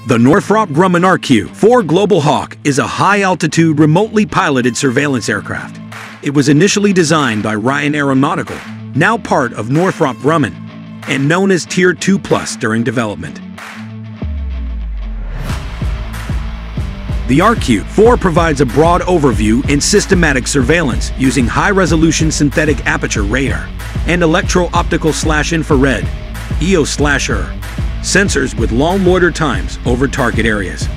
The Northrop Grumman RQ-4 Global Hawk is a high-altitude, remotely piloted surveillance aircraft. It was initially designed by Ryan Aeronautical, now part of Northrop Grumman, and known as Tier 2+ during development. The RQ-4 provides a broad overview and systematic surveillance using high-resolution synthetic aperture radar and electro-optical/infrared (EO/ER) sensors with long loiter times over target areas.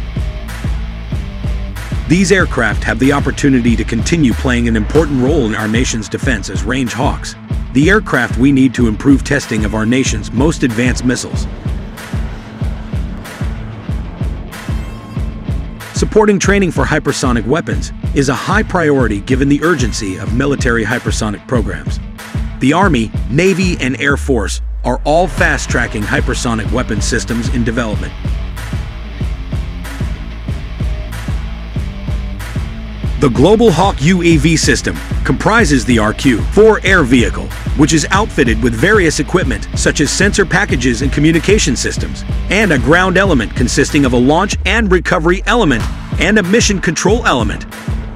These aircraft have the opportunity to continue playing an important role in our nation's defense as range hawks, the aircraft we need to improve testing of our nation's most advanced missiles. Supporting training for hypersonic weapons is a high priority given the urgency of military hypersonic programs. The Army, Navy, and Air Force are all fast-tracking hypersonic weapon systems in development. The Global Hawk UAV system comprises the RQ-4 air vehicle, which is outfitted with various equipment such as sensor packages and communication systems, and a ground element consisting of a launch and recovery element and a mission control element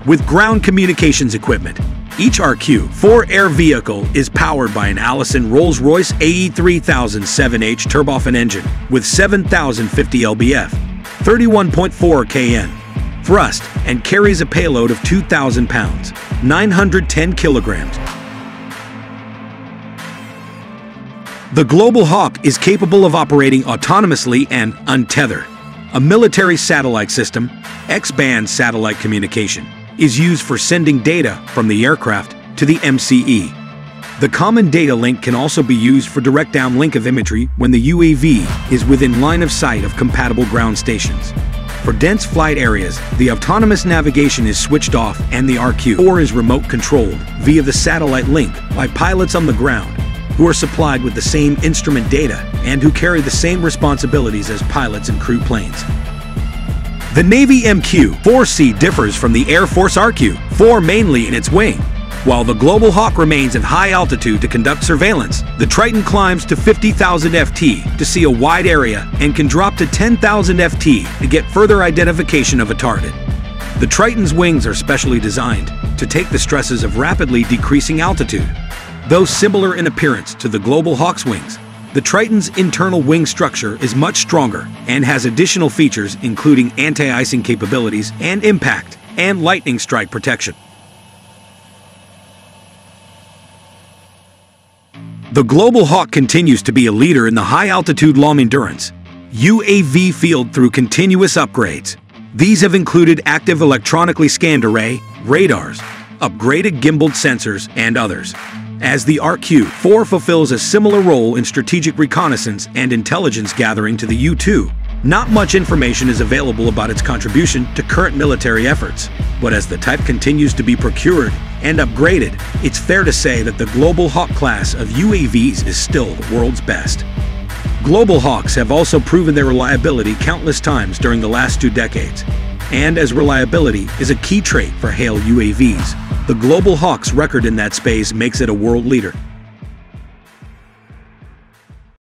with ground communications equipment. Each RQ-4 air vehicle is powered by an Allison Rolls-Royce AE3007H turbofan engine with 7,050 lbf, 31.4 kN thrust, and carries a payload of 2,000 pounds, 910 kilograms. The Global Hawk is capable of operating autonomously and untethered. A military satellite system, X-band satellite communication, is used for sending data from the aircraft to the MCE. The common data link can also be used for direct downlink of imagery when the UAV is within line of sight of compatible ground stations. For dense flight areas, the autonomous navigation is switched off and the RQ-4 is remote controlled via the satellite link by pilots on the ground who are supplied with the same instrument data and who carry the same responsibilities as pilots and crew planes. The Navy MQ-4C differs from the Air Force RQ-4 mainly in its wing. While the Global Hawk remains at high altitude to conduct surveillance, the Triton climbs to 50,000 FT to see a wide area and can drop to 10,000 FT to get further identification of a target. The Triton's wings are specially designed to take the stresses of rapidly decreasing altitude. Though similar in appearance to the Global Hawk's wings, the Triton's internal wing structure is much stronger and has additional features including anti-icing capabilities and impact and lightning strike protection. The Global Hawk continues to be a leader in the high-altitude long-endurance UAV field through continuous upgrades. These have included Active Electronically Scanned Array, radars, upgraded gimballed sensors, and others. As the RQ-4 fulfills a similar role in strategic reconnaissance and intelligence gathering to the U-2, not much information is available about its contribution to current military efforts. But as the type continues to be procured and upgraded, it's fair to say that the Global Hawk class of UAVs is still the world's best. Global Hawks have also proven their reliability countless times during the last 2 decades. And as reliability is a key trait for HALE UAVs, the Global Hawk's record in that space makes it a world leader.